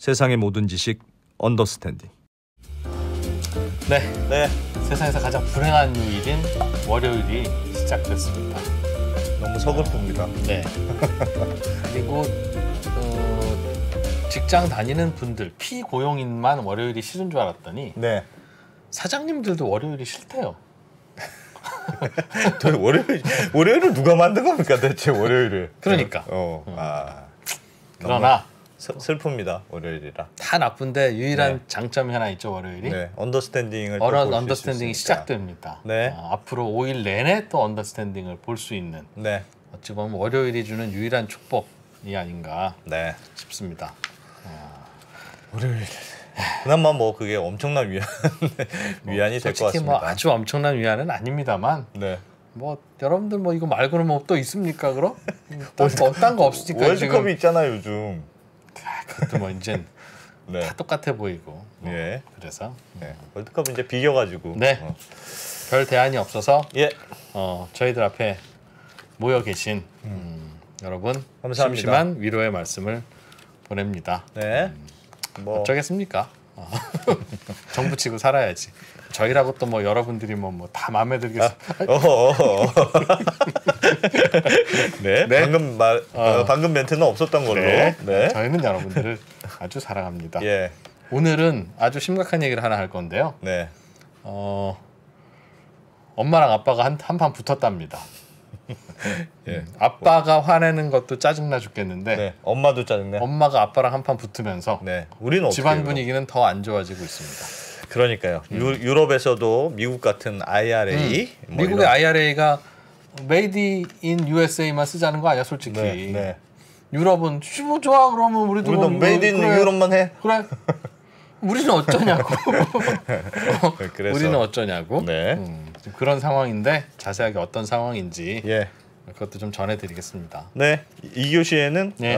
세상의 모든 지식 언더스탠딩. 네. 세상에서 가장 불행한 요일인 월요일이 시작됐습니다. 너무 서글픕니다. 네. 그리고 직장 다니는 분들, 피고용인만 월요일이 싫은 줄 알았더니 네. 사장님들도 월요일이 싫대요. 월요일을 누가 만든 겁니까 대체 월요일을? 그러니까. 그러나 슬픕니다. 월요일이라. 다 나쁜데 유일한 장점이 하나 있죠, 월요일이. 네. 언더스탠딩을 언더스탠딩이 시작됩니다. 네. 앞으로 5일 내내 또 언더스탠딩을 볼 수 있는. 네. 어찌 보면 월요일이 주는 유일한 축복이 아닌가 네. 싶습니다. 월요일. 그나마 뭐 그게 엄청난 위안이 될 것 솔직히 같습니다. 뭐 아주 엄청난 위안은 아닙니다만. 네. 뭐 여러분들 뭐 이거 말고는 뭐 또 있습니까 그럼? 딴 거 없으니까 월드컵이 지금. 있잖아요 요즘. 그것도 뭐 이제 네. 다 똑같아 보이고. 예. 그래서 네. 월드컵 이제 비겨가지고. 네. 별 대안이 없어서 예. 저희들 앞에 모여 계신 여러분 감사합니다. 심심한 위로의 말씀을 보냅니다. 네. 뭐 어쩌겠습니까? 정부 치고 살아야지. 저희라고 또 뭐 여러분들이 뭐 다 마음에 들겠어. 네. 네. 방금 멘트는 없었던 걸로. 네. 네. 저희는 여러분들을 아주 사랑합니다. 예. 오늘은 아주 심각한 얘기를 하나 할 건데요. 네. 엄마랑 아빠가 한 판 붙었답니다. 예. 아빠가 화내는 것도 짜증나 죽겠는데 네. 엄마도 짜증내. 엄마가 아빠랑 한 판 붙으면서 네. 우리는 집안 어떻게 해요? 분위기는 더 안 좋아지고 있습니다. 그러니까요. 유럽에서도 미국 같은 IRA, 뭐 미국의 이런- IRA가 Made in USA만 쓰자는 거 아니야, 솔직히. 네. 유럽은 뭐 좋아 그러면 우리도 우리도 메이드 인 그래, 유럽만 해. 그래. 우리는 어쩌냐고. 그래서 우리는 어쩌냐고. 네. 좀 그런 상황인데 자세하게 어떤 상황인지 예. 그것도 좀 전해드리겠습니다. 네. 2교시에는 네.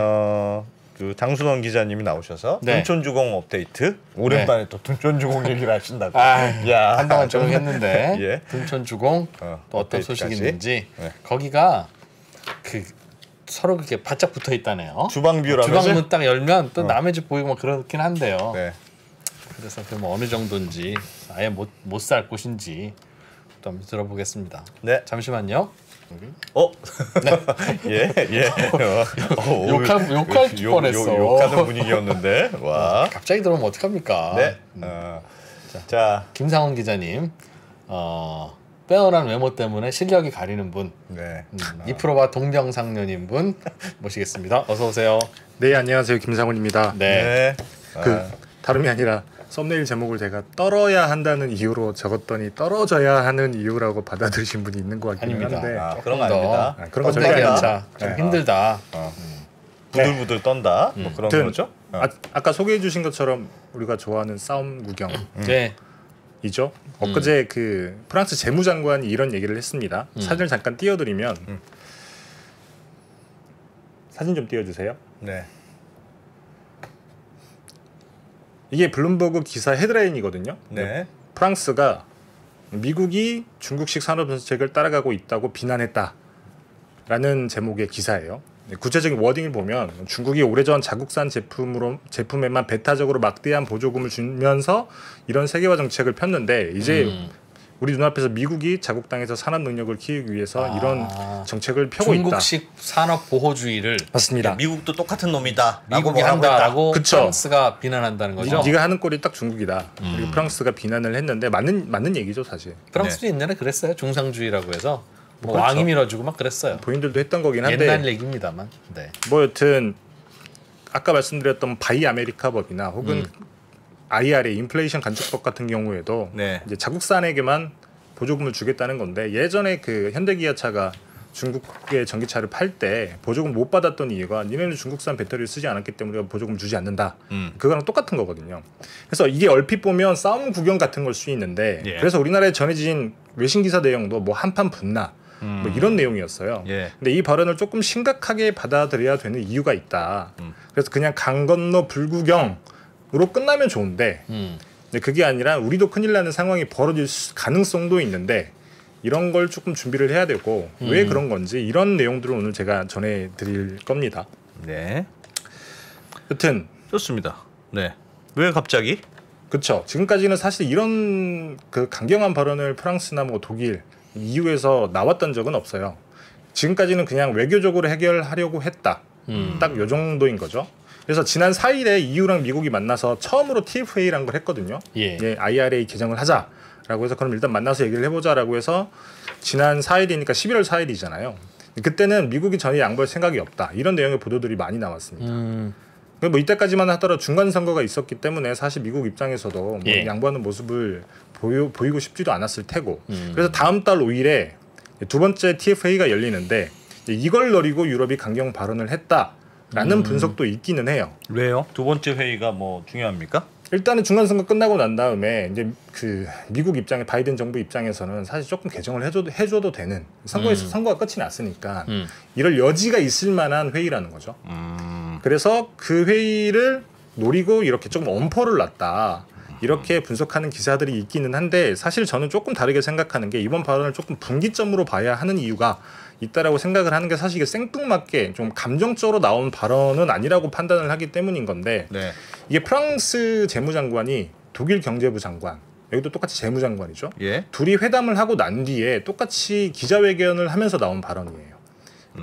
그 장순원 기자님이 나오셔서 네. 둔촌주공 업데이트. 오랜만에 또 둔촌주공 얘기를 하신다고. 야, 한동안 정말. 조용했는데 예. 둔촌주공 또 어떤 소식이 업데이트까지. 있는지 네. 거기가 그 서로 그렇게 바짝 붙어 있다네요. 주방뷰라면서? 주방문 딱 열면 또 남의 집 보이고 막 그렇긴 한데요. 네. 그래서 그 뭐 어느 정도인지 아예 못 살 곳인지 또 한번 들어보겠습니다. 네. 잠시만요. 예. 욕할 뻔했어. 욕하는 분위기였는데. 와. 갑자기 들어오면 어떡합니까? 네. 자. 김상훈 기자님 빼어난 외모 때문에 실력이 가리는 분 네. 이프로바 동병상련인 분 모시겠습니다. 어서 오세요. 네, 안녕하세요. 김상훈입니다. 네. 다름이 아니라 썸네일 제목을 제가 떨어야 한다는 이유로 적었더니 떨어져야 하는 이유라고 받아들이신 분이 있는 것 같긴 아닙니다. 한데 그런 거 아닙니다. 그런 거 절대 썸네일 아닙니다. 연차 좀 힘들다. 부들부들 떤다. 뭐 그런 아무튼 거죠. 아까 소개해 주신 것처럼 우리가 좋아하는 싸움 구경이죠. 네. 엊그제 그 프랑스 재무장관이 이런 얘기를 했습니다. 사진을 잠깐 띄워드리면 사진 좀 띄워주세요. 네. 이게 블룸버그 기사 헤드라인이거든요. 네. 프랑스가 미국이 중국식 산업 정책을 따라가고 있다고 비난했다라는 제목의 기사예요. 구체적인 워딩을 보면 중국이 오래전 자국산 제품에만 배타적으로 막대한 보조금을 주면서 이런 세계화 정책을 폈는데 이제 우리 눈앞에서 미국이 자국 땅에서 산업 능력을 키우기 위해서 이런 정책을 펴고 있다. 중국식 산업 보호주의를 맞습니다. 미국도 똑같은 놈이다. 미국이 한다라고 그쵸. 프랑스가 비난한다는 거죠. 네가 하는 꼴이 딱 중국이다. 그리고 프랑스가 비난을 했는데 맞는 얘기죠 사실. 프랑스도 옛날에 그랬어요. 중상주의라고 해서 뭐 그렇죠. 왕이 밀어주고 막 그랬어요. 본인들도 했던 거긴 한데 옛날 얘기입니다만. 네. 뭐 여튼 아까 말씀드렸던 바이 아메리카 법이나 혹은 IRA 인플레이션 간축법 같은 경우에도 네. 이제 자국산에게만 보조금을 주겠다는 건데 예전에 그 현대기아차가 중국의 전기차를 팔 때 보조금 못 받았던 이유가 니네는 중국산 배터리를 쓰지 않았기 때문에 우리가 보조금 주지 않는다. 그거랑 똑같은 거거든요. 그래서 이게 얼핏 보면 싸움 구경 같은 걸 수 있는데 예. 그래서 우리나라에 전해진 외신 기사 내용도 뭐 한판 붙나 뭐 이런 내용이었어요. 예. 근데 이 발언을 조금 심각하게 받아들여야 되는 이유가 있다. 그래서 그냥 강 건너 불구경으로 끝나면 좋은데 근데 그게 아니라 우리도 큰일 나는 상황이 벌어질 가능성도 있는데 이런 걸 조금 준비를 해야 되고 왜 그런 건지 이런 내용들을 오늘 제가 전해드릴 겁니다. 네. 여튼 좋습니다. 네. 왜 갑자기? 그렇죠. 지금까지는 사실 이런 그 강경한 발언을 프랑스나 뭐 독일, EU에서 나왔던 적은 없어요. 지금까지는 그냥 외교적으로 해결하려고 했다. 딱 요 정도인 거죠. 그래서 지난 4일에 EU랑 미국이 만나서 처음으로 TFA라는 걸 했거든요. 예. IRA 개정을 하자라고 해서 그럼 일단 만나서 얘기를 해보자라고 해서 지난 4일이니까 11월 4일이잖아요. 그때는 미국이 전혀 양보할 생각이 없다. 이런 내용의 보도들이 많이 나왔습니다. 뭐 이때까지만 하더라도 중간 선거가 있었기 때문에 사실 미국 입장에서도 뭐 예. 양보하는 모습을 보이고 싶지도 않았을 테고 그래서 다음 달 5일에 두 번째 TFA가 열리는데 이걸 노리고 유럽이 강경 발언을 했다라는 분석도 있기는 해요. 왜요? 두 번째 회의가 뭐 중요합니까? 일단은 중간 선거 끝나고 난 다음에 이제 그 미국 입장에 바이든 정부 입장에서는 사실 조금 개정을 해줘도 되는 선거에서 선거가 끝이 났으니까 이럴 여지가 있을 만한 회의라는 거죠. 그래서 그 회의를 노리고 이렇게 조금 엄포를 놨다. 이렇게 분석하는 기사들이 있기는 한데 사실 저는 조금 다르게 생각하는 게 이번 발언을 조금 분기점으로 봐야 하는 이유가 있다라고 생각을 하는 게 사실 이게 생뚱맞게 좀 감정적으로 나온 발언은 아니라고 판단을 하기 때문인 건데 네. 이게 프랑스 재무장관이 독일 경제부 장관 여기도 똑같이 재무장관이죠. 예. 둘이 회담을 하고 난 뒤에 똑같이 기자회견을 하면서 나온 발언이에요.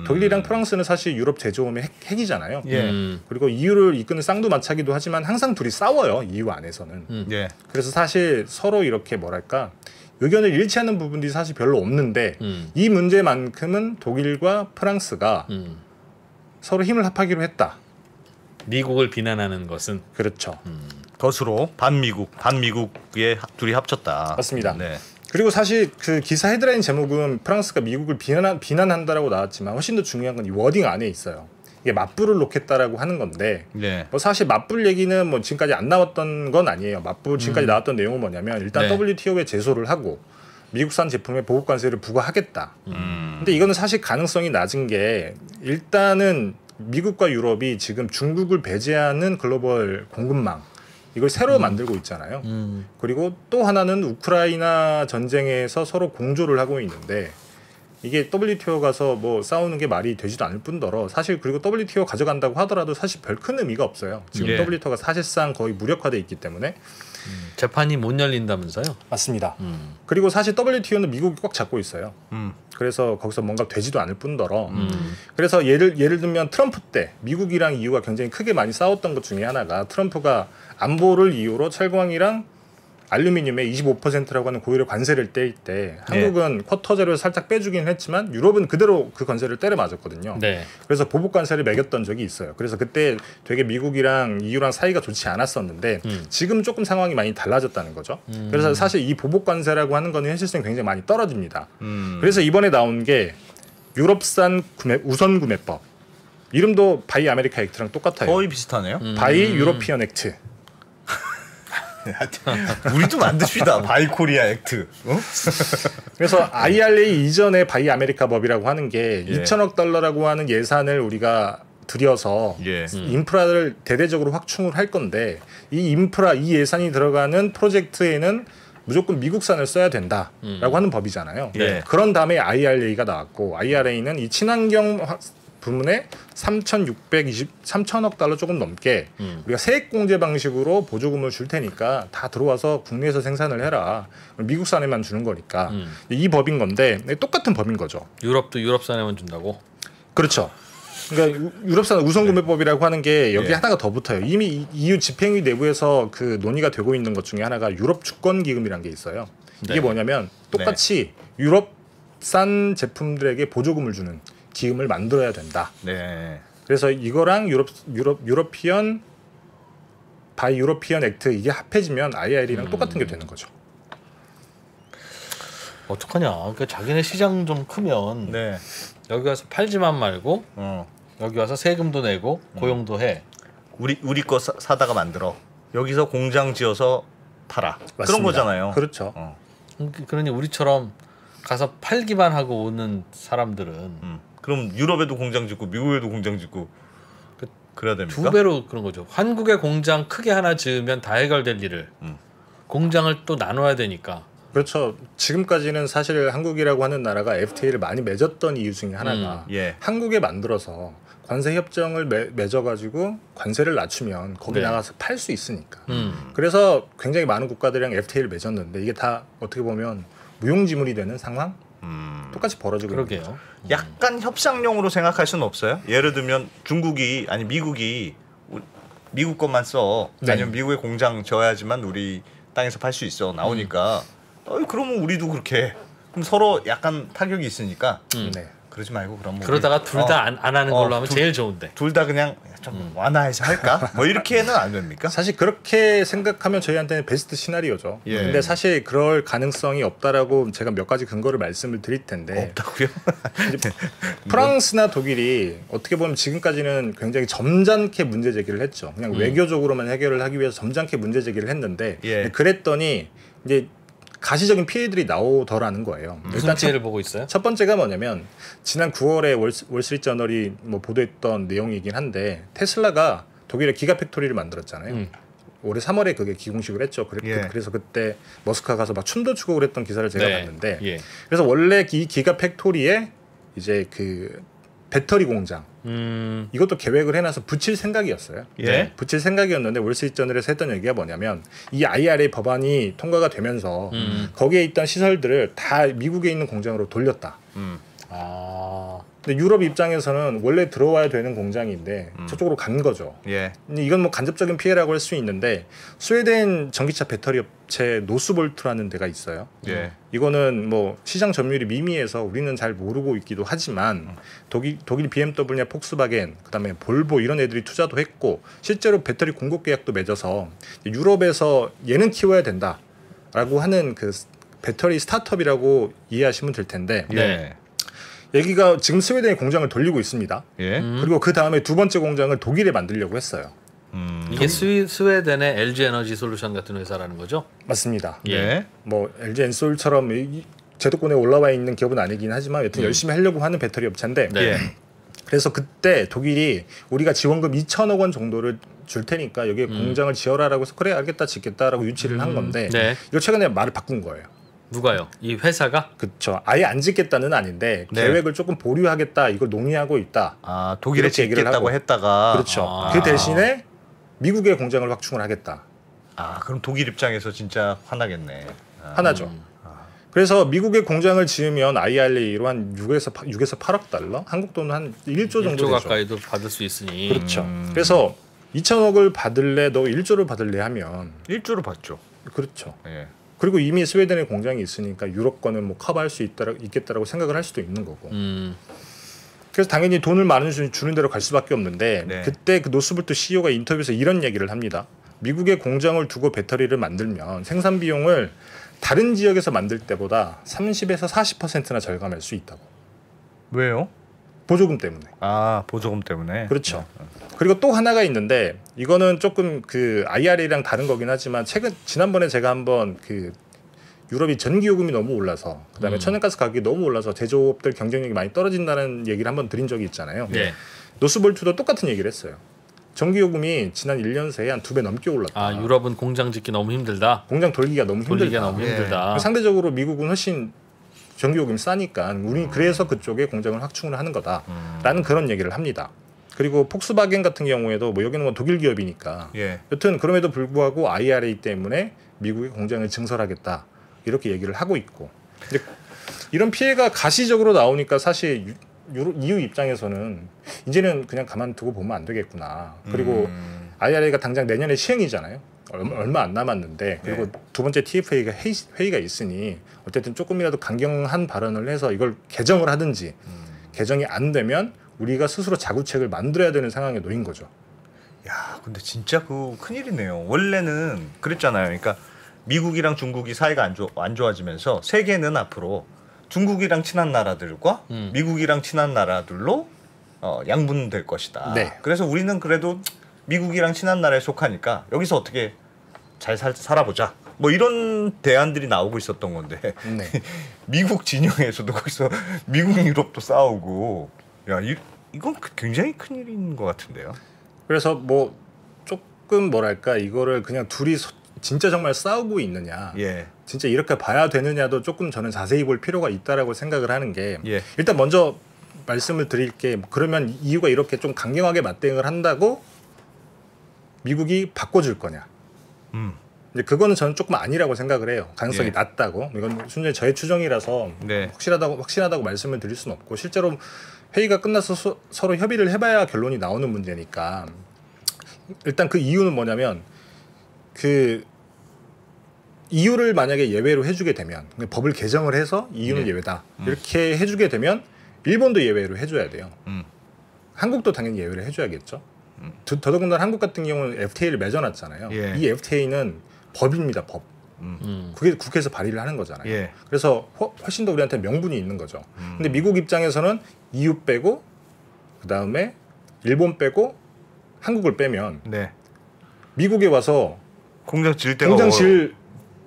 독일이랑 프랑스는 사실 유럽 제조업의 핵이잖아요. 예. 그리고 EU를 이끄는 쌍두마차기도 하지만 항상 둘이 싸워요. EU 안에서는. 예. 그래서 사실 서로 이렇게 뭐랄까 의견을 일치하는 부분들이 사실 별로 없는데 이 문제만큼은 독일과 프랑스가 서로 힘을 합하기로 했다. 미국을 비난하는 것은 그렇죠. 덫으로 반미국에 둘이 합쳤다. 맞습니다. 네. 그리고 사실 그 기사 헤드라인 제목은 프랑스가 미국을 비난한다라고 나왔지만 훨씬 더 중요한 건 이 워딩 안에 있어요. 이게 맞불을 놓겠다라고 하는 건데 네. 뭐 사실 맞불 얘기는 뭐 지금까지 안 나왔던 건 아니에요. 맞불 지금까지 나왔던 내용은 뭐냐면 일단 네. WTO에 제소를 하고 미국산 제품에 보복 관세를 부과하겠다. 근데 이거는 사실 가능성이 낮은 게 일단은 미국과 유럽이 지금 중국을 배제하는 글로벌 공급망 이걸 새로 만들고 있잖아요. 그리고 또 하나는 우크라이나 전쟁에서 서로 공조를 하고 있는데 이게 WTO 가서 뭐 싸우는 게 말이 되지도 않을 뿐더러 사실 그리고 WTO 가져간다고 하더라도 사실 별 큰 의미가 없어요. 지금 예. WTO가 사실상 거의 무력화돼 있기 때문에 재판이 못 열린다면서요? 맞습니다. 그리고 사실 WTO는 미국이 꽉 잡고 있어요. 그래서 거기서 뭔가 되지도 않을 뿐더러 그래서 예를 들면 트럼프 때 미국이랑 EU가 굉장히 크게 많이 싸웠던 것 중에 하나가 트럼프가 안보를 이유로 철광이랑 알루미늄에 25%라고 하는 고유의 관세를 뗄 때 한국은 쿼터 제로에서 살짝 빼주긴 했지만 유럽은 그대로 그 관세를 때려 맞았거든요. 네. 그래서 보복 관세를 매겼던 적이 있어요. 그래서 그때 되게 미국이랑 EU랑 사이가 좋지 않았었는데 지금 조금 상황이 많이 달라졌다는 거죠. 그래서 사실 이 보복 관세라고 하는 거는 현실성이 굉장히 많이 떨어집니다. 그래서 이번에 나온 게 유럽산 우선 구매법. 이름도 바이 아메리카 액트랑 똑같아요. 거의 비슷하네요. 바이 유로피언 액트. 우리도 만듭시다. 바이코리아 액트. 어? 그래서 IRA 이전에 바이 아메리카 법이라고 하는 게 예. 2천억 달러라고 하는 예산을 우리가 들여서 예. 인프라를 대대적으로 확충을 할 건데 이 인프라 이 예산이 들어가는 프로젝트에는 무조건 미국산을 써야 된다라고 하는 법이잖아요. 예. 그런 다음에 IRA가 나왔고 IRA는 이 친환경 부문에 3,623억 달러 조금 넘게 우리가 세액 공제 방식으로 보조금을 줄 테니까 다 들어와서 국내에서 생산을 해라. 미국산에만 주는 거니까 이 법인 건데 똑같은 법인 거죠. 유럽도 유럽산에만 준다고? 그렇죠. 그러니까 유럽산 우선구매법이라고 하는 게 여기 예. 하나가 더 붙어요. 이미 EU 집행위 내부에서 그 논의가 되고 있는 것 중에 하나가 유럽 주권 기금이라는 게 있어요. 네. 이게 뭐냐면 똑같이 유럽산 제품들에게 보조금을 주는 기금을 만들어야 된다. 네. 그래서 이거랑 유러피언 바이 유러피언 액트 이게 합해지면 IRA랑 똑같은 게 되는 거죠. 어떡하냐? 그러니까 자기네 시장 좀 크면 네. 여기 와서 팔지만 말고 여기 와서 세금도 내고 고용도 해. 우리 거 사다가 만들어. 여기서 공장 지어서 팔아. 그런 맞습니다. 거잖아요. 그렇죠. 그러니 우리처럼 가서 팔기만 하고 오는 사람들은 그럼 유럽에도 공장 짓고 미국에도 공장 짓고 그래야 됩니까? 두 배로 그런 거죠. 한국에 공장 크게 하나 지으면 다 해결될 일을 공장을 또 나눠야 되니까 그렇죠. 지금까지는 사실 한국이라고 하는 나라가 FTA를 많이 맺었던 이유 중에 하나가 예. 한국에 만들어서 관세 협정을 맺어가지고 관세를 낮추면 거기 네. 나가서 팔 수 있으니까. 그래서 굉장히 많은 국가들이랑 FTA를 맺었는데 이게 다 어떻게 보면 무용지물이 되는 상황? 똑같이 벌어지고 있는 거죠. 그러게요. 약간 협상용으로 생각할 수는 없어요? 예를 들면 중국이 아니 미국이 미국 것만 써. 네. 아니면 미국의 공장 져야지만 우리 땅에서 팔 수 있어. 나오니까 그러면 우리도 그렇게 그럼 서로 약간 타격이 있으니까 네. 그러지 말고 그럼 뭐 그러다가 둘 다 안 하는 걸로 하면 둘- 제일 좋은데. 둘 다 그냥 좀 완화해서 할까? 뭐 이렇게는 안 됩니까? 사실 그렇게 생각하면 저희한테는 베스트 시나리오죠. 예. 근데 사실 그럴 가능성이 없다라고 제가 몇 가지 근거를 말씀을 드릴 텐데 없다고요? 프랑스나 독일이 어떻게 보면 지금까지는 굉장히 점잖게 문제 제기를 했죠. 그냥 외교적으로만 해결을 하기 위해서 점잖게 문제 제기를 했는데 예. 그랬더니 이제 가시적인 피해들이 나오더라는 거예요. 무슨 피해를 보고 있어요? 첫 번째가 뭐냐면 지난 9월에 월스트리트저널이 뭐 보도했던 내용이긴 한데 테슬라가 독일에 기가 팩토리를 만들었잖아요. 올해 3월에 그게 기공식을 했죠. 예. 그래서 그때 머스크가 가서 막 춤도 추고 그랬던 기사를 제가 네. 봤는데 예. 그래서 원래 이 기가 팩토리에 이제 그 배터리 공장 이것도 계획을 해놔서 붙일 생각이었어요. 예. 붙일 생각이었는데 월스트리트저널에서 했던 얘기가 뭐냐면 이 IRA 법안이 통과가 되면서 거기에 있던 시설들을 다 미국에 있는 공장으로 돌렸다. 아. 근데 유럽 입장에서는 원래 들어와야 되는 공장인데 저쪽으로 간 거죠. 예. 근데 이건 뭐 간접적인 피해라고 할 수 있는데 스웨덴 전기차 배터리 업체 노스볼트라는 데가 있어요. 예. 이거는 뭐 시장 점유율이 미미해서 우리는 잘 모르고 있기도 하지만 독일 BMW나 폭스바겐 그다음에 볼보 이런 애들이 투자도 했고 실제로 배터리 공급 계약도 맺어서 유럽에서 얘는 키워야 된다라고 하는 그 배터리 스타트업이라고 이해하시면 될 텐데 예. 여기가 지금 스웨덴에 공장을 돌리고 있습니다. 예. 그리고 그 다음에 두 번째 공장을 독일에 만들려고 했어요. 이게 스웨덴의 LG 에너지 솔루션 같은 회사라는 거죠? 맞습니다. 예. 뭐 LG 엔솔처럼 제도권에 올라와 있는 기업은 아니긴 하지만 여튼 열심히 하려고 하는 배터리 업체인데 네. 예. 그래서 그때 독일이 우리가 지원금 2천억 원 정도를 줄 테니까 여기에 공장을 지어라라고 해서 그래 알겠다 짓겠다라고 유치를 한 건데 네. 이거 최근에 말을 바꾼 거예요. 누가요? 이 회사가? 그렇죠. 아예 안 짓겠다는 아닌데 네. 계획을 조금 보류하겠다 이걸 논의하고 있다. 아 독일에 이렇게 얘기를 짓겠다고 하고. 했다가 그렇죠. 아. 그 대신에 미국의 공장을 확충을 하겠다. 아 그럼 독일 입장에서 진짜 화나겠네. 하나죠. 그래서 미국의 공장을 지으면 IRA로 한 6에서 8억 달러? 한국 돈은 한 1조 정도 1조 되죠. 가까이도 받을 수 있으니. 그렇죠. 그래서 2천억을 받을래 너 1조를 받을래 하면 1조로 받죠. 그렇죠. 예. 그리고 이미 스웨덴에 공장이 있으니까 유럽 거는 뭐 커버할 수 있겠다라고 생각을 할 수도 있는 거고. 그래서 당연히 돈을 많이 주는 대로 갈 수밖에 없는데 네. 그때 그 노스볼트 CEO가 인터뷰에서 이런 얘기를 합니다. 미국의 공장을 두고 배터리를 만들면 생산 비용을 다른 지역에서 만들 때보다 30에서 40%나 절감할 수 있다고. 왜요? 보조금 때문에. 아 보조금 때문에. 그렇죠. 그리고 또 하나가 있는데 이거는 조금 그 IRA랑 다른 거긴 하지만 지난번에 제가 한번 그 유럽이 전기 요금이 너무 올라서 그다음에 천연가스 가격이 너무 올라서 제조업들 경쟁력이 많이 떨어진다는 얘기를 한번 드린 적이 있잖아요. 네. 노스볼트도 똑같은 얘기를 했어요. 전기 요금이 지난 1년 새에 한 2배 넘게 올랐다. 아 유럽은 공장 짓기 너무 힘들다. 공장 돌리기가 너무 돌리기가 힘들다. 너무 예. 힘들다. 상대적으로 미국은 훨씬 전기 요금이 싸니까 우리 그래서 그쪽에 공장을 확충을 하는 거다라는 그런 얘기를 합니다. 그리고 폭스바겐 같은 경우에도 뭐 여기는 뭐 독일 기업이니까 예. 여튼 그럼에도 불구하고 IRA 때문에 미국의 공장을 증설하겠다 이렇게 얘기를 하고 있고 근데 이런 피해가 가시적으로 나오니까 사실 EU 입장에서는 이제는 그냥 가만두고 보면 안 되겠구나. 그리고 IRA가 당장 내년에 시행이잖아요. 얼마 안 남았는데 그리고 네. 두 번째 TFA가 회의가 있으니 어쨌든 조금이라도 강경한 발언을 해서 이걸 개정을 하든지 개정이 안 되면 우리가 스스로 자구책을 만들어야 되는 상황에 놓인 거죠. 야 근데 진짜 그 큰일이네요. 원래는 그랬잖아요. 그러니까 미국이랑 중국이 사이가 안 좋아지면서 세계는 앞으로 중국이랑 친한 나라들과 미국이랑 친한 나라들로 양분될 것이다. 네. 그래서 우리는 그래도 미국이랑 친한 나라에 속하니까 여기서 어떻게 잘 살아보자. 뭐 이런 대안들이 나오고 있었던 건데 네. 미국 진영에서도 거기서 미국 유럽도 싸우고 야 이건 굉장히 큰일인 것 같은데요. 그래서 뭐 조금 뭐랄까 이거를 그냥 둘이 진짜 정말 싸우고 있느냐, 예. 진짜 이렇게 봐야 되느냐도 조금 저는 자세히 볼 필요가 있다라고 생각을 하는 게 예. 일단 먼저 말씀을 드릴 게 그러면 EU가 이렇게 좀 강경하게 맞대응을 한다고 미국이 바꿔줄 거냐? 이제 그거는 저는 조금 아니라고 생각을 해요. 가능성이 예. 낮다고. 이건 순전히 저의 추정이라서 네. 확실하다고 말씀을 드릴 수는 없고 실제로 회의가 끝나서 서로 협의를 해봐야 결론이 나오는 문제니까 일단 그 이유는 뭐냐면 그 EU를 만약에 예외로 해주게 되면 법을 개정을 해서 EU는 네. 예외다 이렇게 해주게 되면 일본도 예외로 해줘야 돼요. 한국도 당연히 예외를 해줘야겠죠. 더더군다나 한국 같은 경우는 FTA를 맺어놨잖아요. 예. 이 FTA는 법입니다. 법. 그게 국회에서 발의를 하는 거잖아요. 예. 그래서 훨씬 더 우리한테 명분이 있는 거죠. 근데 미국 입장에서는 EU 빼고 그 다음에 일본 빼고 한국을 빼면 네. 미국에 와서 공장 지을 때가 공장 지을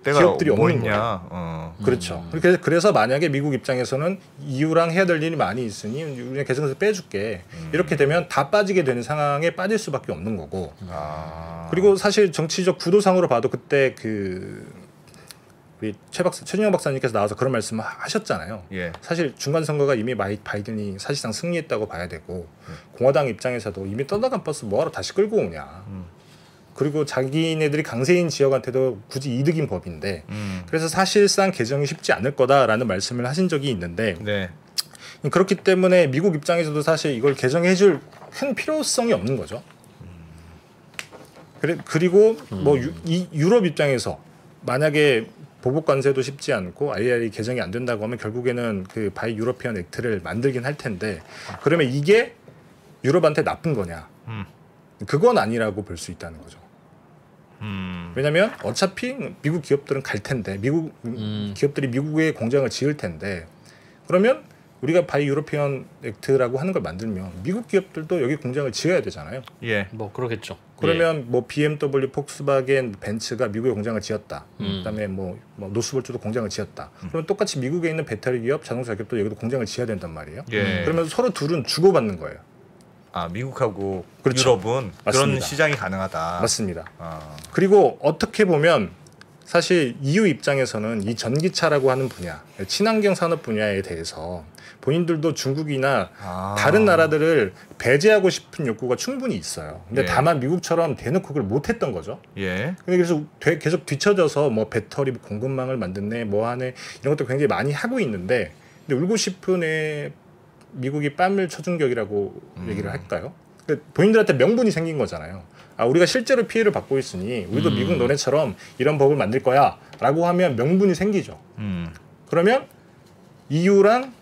때가 기업들이 뭐 없는 있냐. 그렇죠. 그래서 만약에 미국 입장에서는 EU랑 해야 될 일이 많이 있으니 우리가 개정해서 빼줄게. 이렇게 되면 다 빠지게 되는 상황에 빠질 수밖에 없는 거고. 그리고 사실 정치적 구도상으로 봐도 그때 우리 최진영 박사님께서 나와서 그런 말씀을 하셨잖아요. 예. 사실 중간 선거가 이미 바이든이 사실상 승리했다고 봐야 되고 공화당 입장에서도 이미 떠나간 버스 뭐하러 다시 끌고 오냐. 그리고 자기네들이 강세인 지역한테도 굳이 이득인 법인데 그래서 사실상 개정이 쉽지 않을 거다라는 말씀을 하신 적이 있는데 네. 그렇기 때문에 미국 입장에서도 사실 이걸 개정해줄 큰 필요성이 없는 거죠. 그리고 뭐 유럽 입장에서 만약에 보복 관세도 쉽지 않고 IRA 개정이 안 된다고 하면 결국에는 그 바이 유러피언 액트를 만들긴 할 텐데 그러면 이게 유럽한테 나쁜 거냐? 그건 아니라고 볼 수 있다는 거죠. 왜냐하면 어차피 미국 기업들은 갈 텐데 미국 기업들이 미국에 공장을 지을 텐데 그러면 우리가 바이 유러피언 액트라고 하는 걸 만들면 미국 기업들도 여기 공장을 지어야 되잖아요. 예. 뭐 그러겠죠. 그러면 뭐 BMW, 폭스바겐, 벤츠가 미국에 공장을 지었다. 그다음에 뭐 노스볼트도 공장을 지었다. 그러면 똑같이 미국에 있는 배터리 기업, 자동차 기업도 여기도 공장을 지어야 된단 말이에요. 예. 그러면 서로 둘은 주고받는 거예요. 아 미국하고 그렇죠. 유럽은 그런 맞습니다. 시장이 가능하다. 맞습니다. 아. 그리고 어떻게 보면 사실 EU 입장에서는 이 전기차라고 하는 분야, 친환경 산업 분야에 대해서 본인들도 중국이나 다른 나라들을 배제하고 싶은 욕구가 충분히 있어요. 근데 예. 다만 미국처럼 대놓고 그걸 못했던 거죠. 예. 근데 그래서 계속 뒤쳐져서 뭐 배터리 공급망을 만드네, 뭐 하네 이런 것도 굉장히 많이 하고 있는데, 근데 울고 싶은 애 미국이 뺨을 쳐준 격이라고 얘기를 할까요? 그러니까 본인들한테 명분이 생긴 거잖아요. 아, 우리가 실제로 피해를 받고 있으니 우리도 미국 너네처럼 이런 법을 만들 거야라고 하면 명분이 생기죠. 그러면 EU랑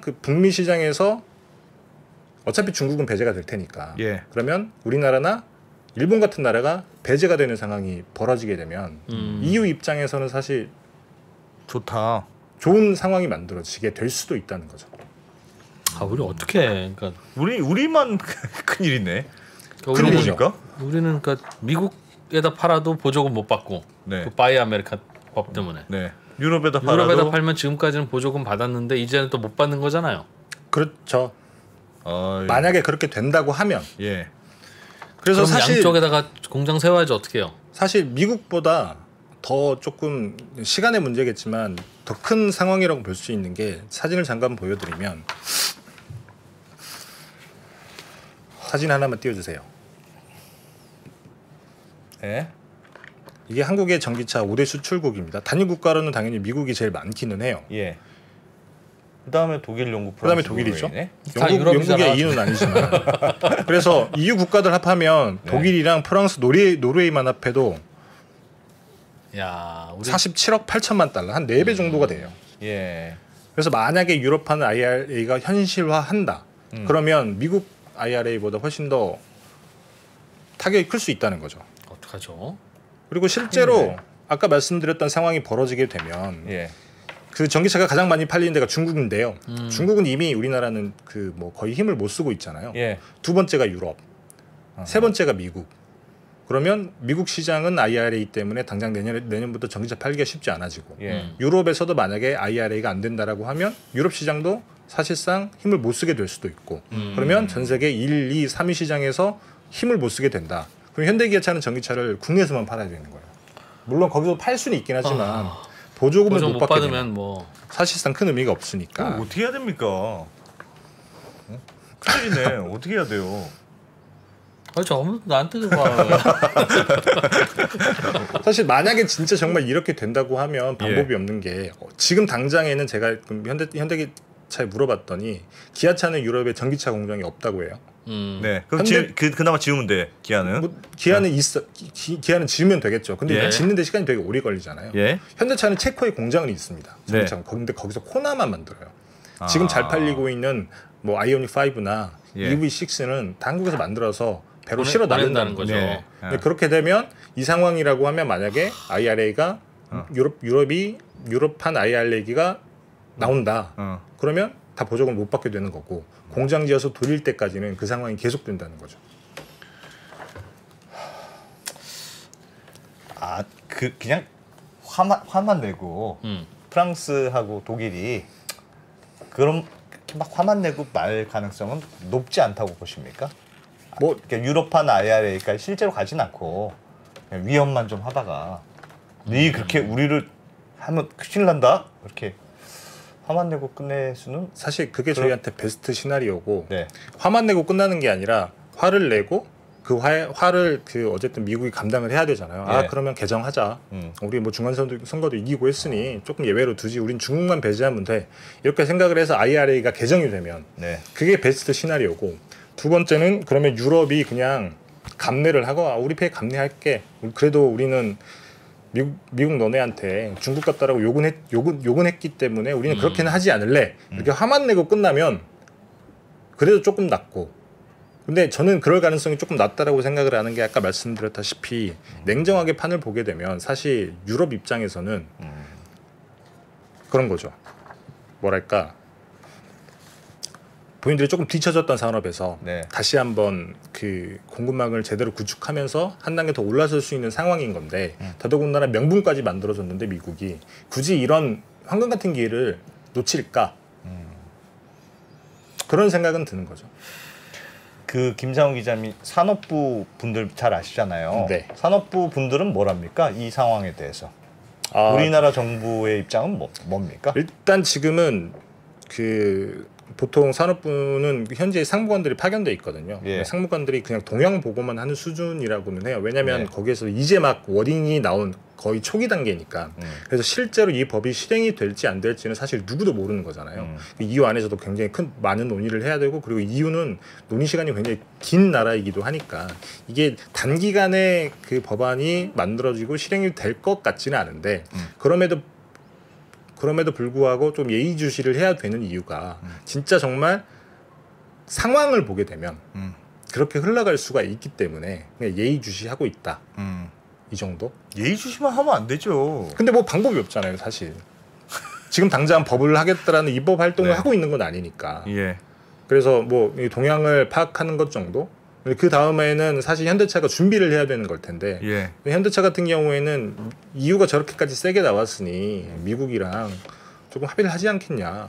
그 북미 시장에서 어차피 중국은 배제가 될 테니까. 예. 그러면 우리나라나 일본 같은 나라가 배제가 되는 상황이 벌어지게 되면 EU 입장에서는 사실 좋다. 좋은 상황이 만들어지게 될 수도 있다는 거죠. 아, 우리 어떻게 해? 그러니까 우리만 큰일이네. 그런 우리는, 거죠. 우리는 그러니까 미국에다 팔아도 보조금 못 받고 네. 그 바이 아메리카 법 때문에 네. 유럽에다 팔아도 유럽에다 팔면 지금까지는 보조금 받았는데 이제는 또 못 받는 거잖아요. 그렇죠. 예. 만약에 그렇게 된다고 하면 예. 그래서 그럼 사실 양쪽에다가 공장 세워야지 어떻게 해요? 사실 미국보다 더 조금 시간의 문제겠지만 더 큰 상황이라고 볼 수 있는 게 사진을 잠깐 보여드리면 사진 하나만 띄워주세요. 예. 이게 한국의 전기차 5대 수출국입니다. 단일 국가로는 당연히 미국이 제일 많기는 해요. 예. 그다음에 독일, 영국, 그다음에 프랑스, 독일이죠. 노르웨이네. 다 유럽이잖아. 영국의 EU는 아니지만 그래서 EU 국가들 합하면 네. 독일이랑 프랑스, 노르웨이만 합해도 야, 우리 47억 8천만 달러, 한 4배 정도가 돼요. 예. 그래서 만약에 유럽판 IRA가 현실화한다. 그러면 미국 IRA보다 훨씬 더 타격이 클 수 있다는 거죠. 어떡하죠? 그리고 실제로 아까 말씀드렸던 상황이 벌어지게 되면 예. 그 전기차가 가장 많이 팔리는 데가 중국인데요. 중국은 이미 우리나라는 그 뭐 거의 힘을 못 쓰고 있잖아요. 예. 두 번째가 유럽, 세 번째가 미국. 그러면 미국 시장은 IRA 때문에 당장 내년부터 전기차 팔기가 쉽지 않아지고 예. 유럽에서도 만약에 IRA가 안 된다라고 하면 유럽 시장도 사실상 힘을 못 쓰게 될 수도 있고 그러면 전 세계 1, 2, 3위 시장에서 힘을 못 쓰게 된다. 그럼 현대기아차는 전기차를 국내에서만 팔아야 되는 거예요. 물론 거기서 팔 수는 있긴 하지만 보조금을 보조 못 못 받게 받으면 되면 뭐 사실상 큰 의미가 없으니까. 그럼 어떻게 해야 됩니까? 큰일이네. 어떻게 해야 돼요? 저 아무도 나한테도 봐. 사실 만약에 진짜 정말 이렇게 된다고 하면 방법이 없는 게 지금 당장에는 제가 현대기차에 물어봤더니 기아차는 유럽에 전기차 공장이 없다고 해요. 네. 그럼 그나마 지우면 돼. 기아는. 뭐 기아는 있어. 기아는 지으면 되겠죠. 근데 예. 짓는데 시간이 되게 오래 걸리잖아요. 예. 현대차는 체코에 공장이 있습니다. 전기차. 근데 거기서 코나만 만들어요. 지금 잘 팔리고 있는 뭐 아이오닉 5나 예. EV6는 다 한국에서 만들어서 배로 실어 보낸다는 나른다는 거죠. 네. 근데 그렇게 되면 이 상황이라고 하면 만약에 IRA가 유럽판 IRA가 나온다. 그러면 다 보조금 못 받게 되는 거고 공장 지어서 돌릴 때까지는 그 상황이 계속된다는 거죠. 그냥 화만 내고 프랑스하고 독일이 그럼 막 화만 내고 말 가능성은 높지 않다고 보십니까? 뭐 그러니까 유럽판 IRA까지 실제로 가진 않고 그냥 위험만 좀 하다가 네 그렇게 우리를 하면 큰일 난다 이렇게 화만 내고 끝낼 수는 사실 그게 저희한테 베스트 시나리오고 네. 화만 내고 끝나는 게 아니라 화를 내고 그 화를 어쨌든 미국이 감당을 해야 되잖아요. 예. 그러면 개정하자. 우리 뭐 중간 선거도 이기고 했으니 조금 예외로 두지. 우린 중국만 배제하면 돼. 이렇게 생각을 해서 IRA가 개정이 되면 네. 그게 베스트 시나리오고 두 번째는 그러면 유럽이 그냥 감내를 하고 우리 패 감내할게. 그래도 우리는 미국 너네한테 중국 같다라고 욕은 했기 때문에 우리는 그렇게는 하지 않을래. 이렇게 화만 내고 끝나면 그래도 조금 낫고. 근데 저는 그럴 가능성이 조금 낮다라고 생각을 하는 게 아까 말씀드렸다시피 냉정하게 판을 보게 되면 사실 유럽 입장에서는 그런 거죠. 뭐랄까 본인들이 조금 뒤처졌던 산업에서 네. 다시 한번 그 공급망을 제대로 구축하면서 한 단계 더 올라설 수 있는 상황인 건데 더더군다나 명분까지 만들어줬는데 미국이 굳이 이런 황금 같은 기회를 놓칠까? 그런 생각은 드는 거죠. 그 김상훈 기자님 산업부 분들 잘 아시잖아요. 네. 산업부 분들은 뭐랍니까? 이 상황에 대해서. 우리나라 정부의 입장은 뭡니까? 일단 지금은 그 보통 산업부는 현재 상무관들이 파견돼 있거든요. 예. 상무관들이 그냥 동향 보고만 하는 수준이라고는 해요. 왜냐하면 네. 거기에서 이제 막 워딩이 나온 거의 초기 단계니까. 그래서 실제로 이 법이 실행이 될지 안 될지는 사실 누구도 모르는 거잖아요. EU 안에서도 굉장히 많은 논의를 해야 되고 그리고 EU는 논의 시간이 굉장히 긴 나라이기도 하니까 이게 단기간에 그 법안이 만들어지고 실행이 될 것 같지는 않은데 그럼에도 불구하고 좀 예의주시를 해야 되는 이유가 진짜 정말 상황을 보게 되면 그렇게 흘러갈 수가 있기 때문에 그냥 예의주시하고 있다. 이 정도? 예의주시만 하면 안 되죠. 근데 뭐 방법이 없잖아요, 사실. 지금 당장 법을 하겠다라는 입법 활동을 네. 하고 있는 건 아니니까. 예. 그래서 뭐 이 동향을 파악하는 것 정도? 그 다음에는 사실 현대차가 준비를 해야 되는 걸 텐데 예. 현대차 같은 경우에는 EU가 저렇게까지 세게 나왔으니 미국이랑 조금 합의를 하지 않겠냐.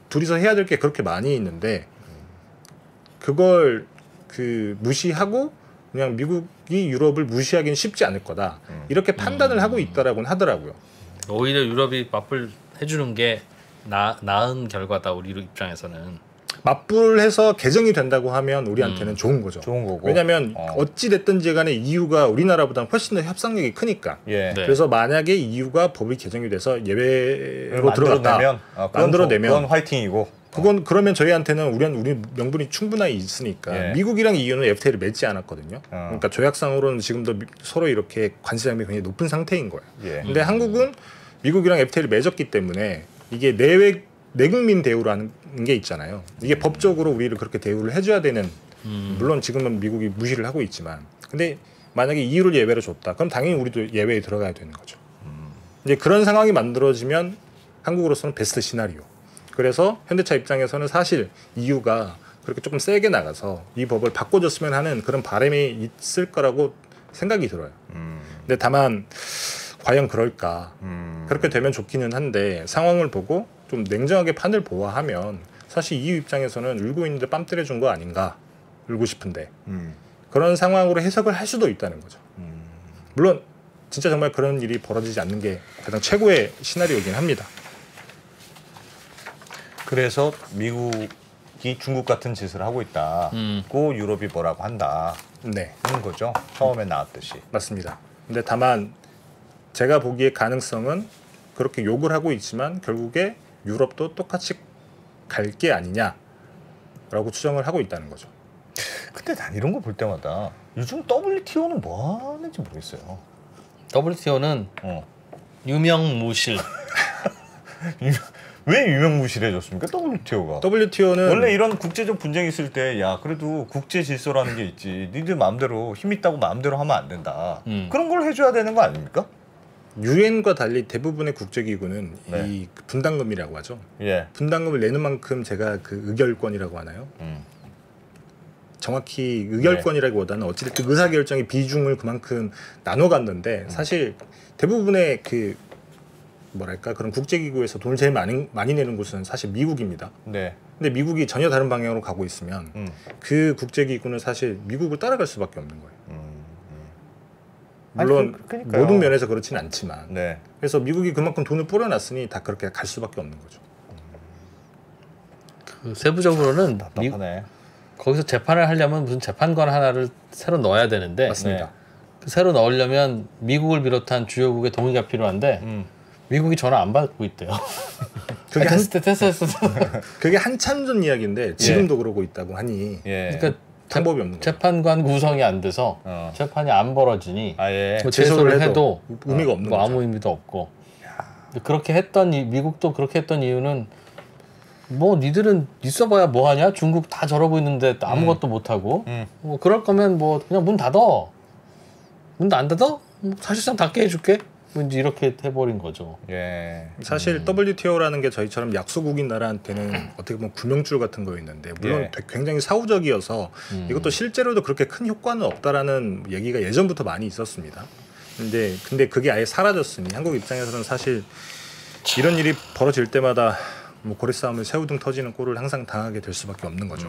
둘이서 해야 될 게 그렇게 많이 있는데 그걸 무시하고 그냥 미국이 유럽을 무시하기는 쉽지 않을 거다. 이렇게 판단을 하고 있다라고는 하더라고요. 오히려 유럽이 맞불 해주는 게 나은 결과다 우리 입장에서는. 맞불해서 개정이 된다고 하면 우리한테는 좋은 거죠. 좋은 거고. 왜냐하면 어찌 됐든지 간에 EU가 우리나라보다 훨씬 더 협상력이 크니까. 예. 네. 그래서 만약에 EU가 법이 개정이 돼서 예외로 들어갔다. 만들어내면 그건 화이팅이고. 그러면 저희한테는 우리 명분이 충분히 있으니까. 예. 미국이랑 EU는 FTA를 맺지 않았거든요. 그러니까 조약상으로는 지금도 서로 이렇게 관세 장벽이 굉장히 높은 상태인 거예요. 예. 근데 한국은 미국이랑 FTA를 맺었기 때문에 이게 내국민 대우라는 게 있잖아요. 이게 법적으로 우리를 그렇게 대우를 해줘야 되는 물론 지금은 미국이 무시를 하고 있지만 근데 만약에 EU를 예외로 줬다. 그럼 당연히 우리도 예외에 들어가야 되는 거죠. 이제 그런 상황이 만들어지면 한국으로서는 베스트 시나리오. 그래서 현대차 입장에서는 사실 EU가 그렇게 조금 세게 나가서 이 법을 바꿔줬으면 하는 그런 바람이 있을 거라고 생각이 들어요. 근데 다만 과연 그럴까? 그렇게 되면 좋기는 한데 상황을 보고 좀 냉정하게 판을 보아하면 사실 EU 입장에서는 울고 있는데 뺨 때려준 거 아닌가? 울고 싶은데 그런 상황으로 해석을 할 수도 있다는 거죠. 물론 진짜 정말 그런 일이 벌어지지 않는 게 가장 최고의 시나리오이긴 합니다. 그래서 미국이 중국 같은 짓을 하고 있다고 유럽이 뭐라고 한다. 네, 하는 거죠. 처음에 나왔듯이. 맞습니다. 근데 다만 제가 보기에 가능성은 그렇게 욕을 하고 있지만 결국에 유럽도 똑같이 갈 게 아니냐라고 추정을 하고 있다는 거죠. 근데 난 이런 거 볼 때마다 요즘 WTO는 뭐 하는지 모르겠어요. WTO는 유명무실. 왜 유명무실해졌습니까? WTO가. WTO는 원래 이런 국제적 분쟁이 있을 때 야 그래도 국제 질서라는 게 있지. 니들 마음대로 힘 있다고 마음대로 하면 안 된다. 그런 걸 해줘야 되는 거 아닙니까? 유엔과 달리 대부분의 국제기구는 네. 이 분담금이라고 하죠. 예. 분담금을 내는 만큼 제가 그 의결권이라고 하나요? 정확히 의결권이라기보다는 어찌됐든 의사결정의 비중을 그만큼 나눠 갔는데 사실 대부분의 그 뭐랄까 그런 국제기구에서 돈을 제일 많이 내는 곳은 사실 미국입니다. 네. 근데 미국이 전혀 다른 방향으로 가고 있으면 그 국제기구는 사실 미국을 따라갈 수밖에 없는 거예요. 물론 그러니까요. 모든 면에서 그렇지는 않지만 네. 그래서 미국이 그만큼 돈을 뿌려놨으니 다 그렇게 갈 수밖에 없는 거죠. 그 세부적으로는 답답하네. 거기서 재판을 하려면 무슨 재판관 하나를 새로 넣어야 되는데 맞습니다. 그 새로 넣으려면 미국을 비롯한 주요국의 동의가 필요한데 미국이 전화 안 받고 있대요. 그게 됐어. 그게 한참 전 이야기인데 지금도 그러고 있다고 하니 예. 그러니까 방법이 없는 거죠. 재판관 구성이 안 돼서 재판이 안 벌어지니 아예. 뭐 제소를 해도 의미가 없는 뭐 거죠. 아무 의미도 없고. 그렇게 했던 미국도 그렇게 했던 이유는 뭐 니들은 있어봐야 뭐하냐? 중국 다 저러고 있는데 아무것도 못하고 뭐 그럴 거면 뭐 그냥 문 닫어. 문 안 닫어? 사실상 닫게 해줄게. 뭐 이제 이렇게 해버린 거죠. 예. 사실 WTO라는 게 저희처럼 약소국인 나라한테는 어떻게 보면 구명줄 같은 거였는데 물론 예. 굉장히 사후적이어서 이것도 실제로도 그렇게 큰 효과는 없다라는 얘기가 예전부터 많이 있었습니다. 근데 그게 아예 사라졌으니 한국 입장에서는 사실 이런 일이 벌어질 때마다 뭐 고래 싸움을 새우등 터지는 꼴을 항상 당하게 될 수밖에 없는 거죠.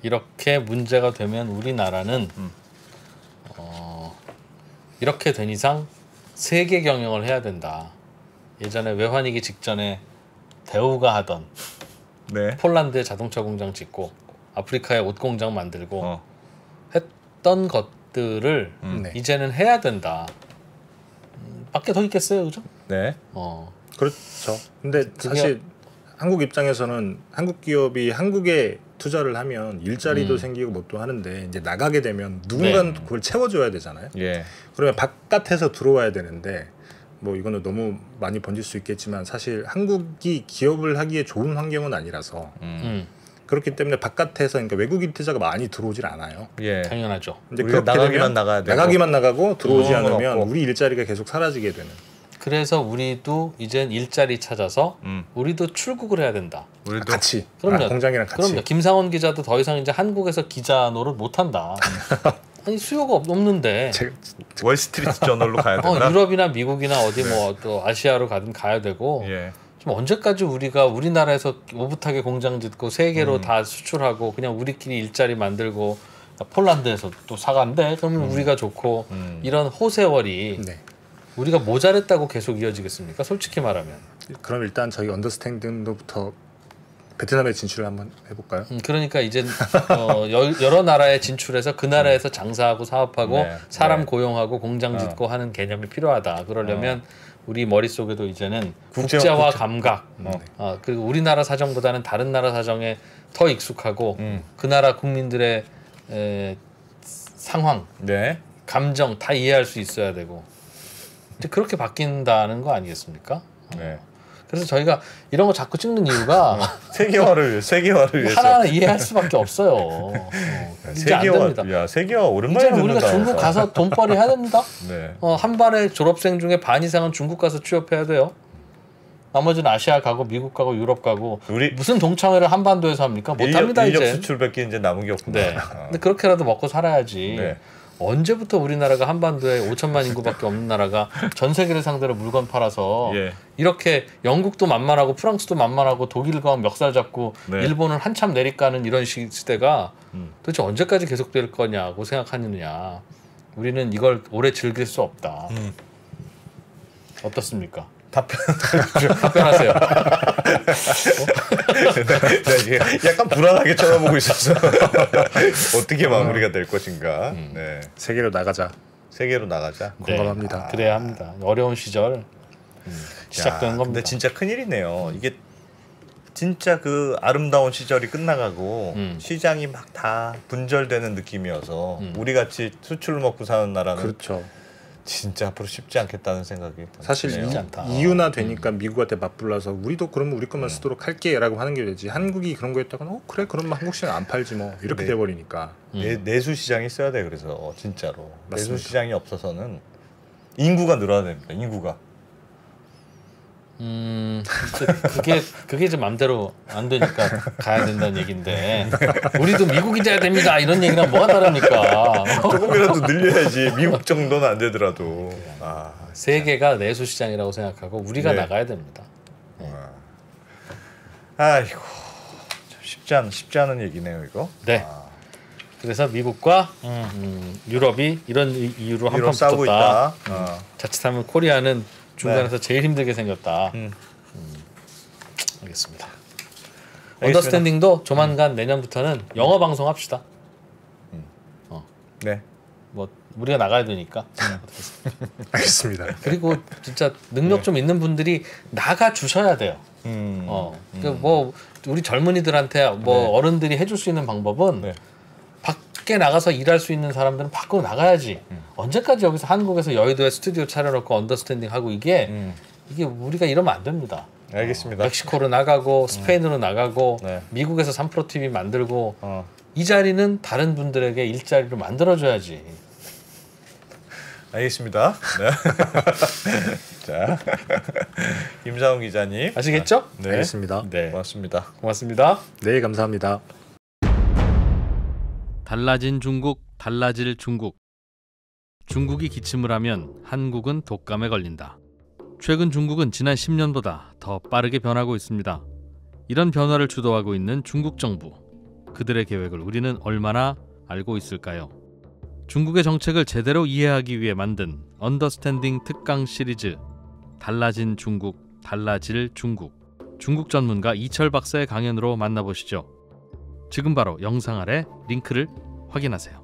이렇게 문제가 되면 우리나라는 이렇게 된 이상 세계 경영을 해야 된다. 예전에 외환위기 직전에 대우가 하던 네. 폴란드에 자동차 공장 짓고 아프리카에 옷 공장 만들고 했던 것들을 네. 이제는 해야 된다. 밖에 더 있겠어요, 그죠? 네. 그렇죠. 근데 사실 한국 입장에서는 한국 기업이 한국에 투자를 하면 일자리도 생기고 뭣도 하는데 이제 나가게 되면 누군가는 그걸 채워줘야 되잖아요. 예. 그러면 바깥에서 들어와야 되는데 뭐 이거는 너무 많이 번질 수 있겠지만 사실 한국이 기업을 하기에 좋은 환경은 아니라서 그렇기 때문에 바깥에서 그러니까 외국인 투자가 많이 들어오질 않아요. 예. 당연하죠. 이제 우리가 그렇게 나가기만 되면 나가야 되고. 나가기만 나가고 들어오지 들어오는 건 않으면 없고. 우리 일자리가 계속 사라지게 되는. 그래서 우리도 이젠 일자리 찾아서 우리도 출국을 해야 된다. 우리도 같이 그럼요. 공장이랑 같이. 그럼요. 김상원 기자도 더 이상 이제 한국에서 기자 노릇 못 한다. 아니 수요가 없는데. 월스트리트 저널로 가야 된다. 유럽이나 미국이나 어디 뭐 또 아시아로 가든 가야 되고. 예. 좀 언제까지 우리가 우리나라에서 오붓하게 공장 짓고 세계로 다 수출하고 그냥 우리끼리 일자리 만들고 폴란드에서 또 사간대 그러면 우리가 좋고 이런 호세월이 네. 우리가 모자랬다고 계속 이어지겠습니까? 솔직히 말하면. 그럼 일단 저희 언더스탠딩부터 베트남에 진출을 한번 해볼까요? 그러니까 이제 여러 나라에 진출해서 그 나라에서 장사하고 사업하고 네, 사람 네. 고용하고 공장 짓고 하는 개념이 필요하다. 그러려면 우리 머릿속에도 이제는 국제- 국제화 국제- 감각 그리고 우리나라 사정보다는 다른 나라 사정에 더 익숙하고 그 나라 국민들의 상황, 네. 감정 다 이해할 수 있어야 되고 이제 그렇게 바뀐다는 거 아니겠습니까? 네. 그래서 저희가 이런 거 자꾸 찍는 이유가 세계화를 위해서. 하나하나 이해할 수밖에 없어요. 이제 안 됩니다. 야, 세계화 오랜만에 이제는 듣는다. 우리가 중국 가서 돈벌이 해야 됩니다. 네. 한 반의 졸업생 중에 반 이상은 중국 가서 취업해야 돼요. 나머지는 아시아 가고 미국 가고 유럽 가고 우리 무슨 동창회를 한반도에서 합니까? 못합니다 인력 이제. 수출밖에 이제 남은 게 없구나. 네. 근데 그렇게라도 먹고 살아야지. 네. 언제부터 우리나라가 한반도에 5천만 인구밖에 없는 나라가 전 세계를 상대로 물건 팔아서 예. 이렇게 영국도 만만하고 프랑스도 만만하고 독일과 멱살 잡고 네. 일본은 한참 내리까는 이런 시대가 도대체 언제까지 계속될 거냐고 생각하느냐. 우리는 이걸 오래 즐길 수 없다. 어떻습니까? 답변하세요. 약간 불안하게 쳐다보고 있었어. 어떻게 마무리가 될 것인가. 네. 세계로 나가자. 세계로 나가자. 공감합니다. 그래야 합니다. 어려운 시절 시작되는 겁니다. 근데 진짜 큰일이네요. 이게 진짜 그 아름다운 시절이 끝나가고 시장이 막 다 분절되는 느낌이어서 우리 같이 수출 먹고 사는 나라는 그렇죠. 진짜 앞으로 쉽지 않겠다는 생각이 사실 드네요. 이윤화 되니까 미국한테 맞불러서 우리도 그러면 우리 것만 쓰도록 할게라고 하는 게 되지. 한국이 그런 거 했다가 그래 그러면 한국 시장 안 팔지 뭐 이렇게 네. 돼버리니까. 내수 시장이 있어야 돼. 그래서 진짜로 맞습니다. 내수 시장이 없어서는 인구가 늘어야 됩니다. 인구가. 그게 좀 맘대로 안 되니까 가야 된다는 얘기인데 우리도 미국이 돼야 됩니다 이런 얘기랑 뭐가 다릅니까? 조금이라도 늘려야지. 미국 정도는 안 되더라도. 세계가 내수 시장이라고 생각하고 우리가 네. 나가야 됩니다. 아이고 참 쉽지 않은 얘기네요 이거. 네. 그래서 미국과 유럽이 이런 이유로 한판 유럽 싸우고 붙었다. 있다. 자칫하면 코리아는 중간에서 제일 힘들게 생겼다. 알겠습니다. 언더스탠딩도 조만간 내년부터는 영어 방송 합시다. 네. 뭐 우리가 나가야 되니까. 알겠습니다. 그리고 진짜 능력 좀 있는 분들이 나가 주셔야 돼요. 뭐 우리 젊은이들한테 뭐 어른들이 해줄 수 있는 방법은 네. 밖에 나가서 일할 수 있는 사람들은 밖으로 나가야지. 언제까지 여기서 한국에서 여의도에 스튜디오 차려놓고 언더스탠딩 하고 이게 우리가 이러면 안 됩니다. 알겠습니다. 멕시코로 나가고 스페인으로 나가고 네. 미국에서 3프로 TV 만들고 이 자리는 다른 분들에게 일자리를 만들어줘야지. 알겠습니다. 네. 자, 김사훈 기자님. 아시겠죠? 네. 알겠습니다. 네. 고맙습니다. 고맙습니다. 네, 감사합니다. 달라진 중국, 달라질 중국. 중국이 기침을 하면 한국은 독감에 걸린다. 최근 중국은 지난 10년보다 더 빠르게 변하고 있습니다. 이런 변화를 주도하고 있는 중국 정부. 그들의 계획을 우리는 얼마나 알고 있을까요? 중국의 정책을 제대로 이해하기 위해 만든 언더스탠딩 특강 시리즈 달라진 중국, 달라질 중국. 중국 전문가 이철 박사의 강연으로 만나보시죠. 지금 바로 영상 아래 링크를 확인하세요.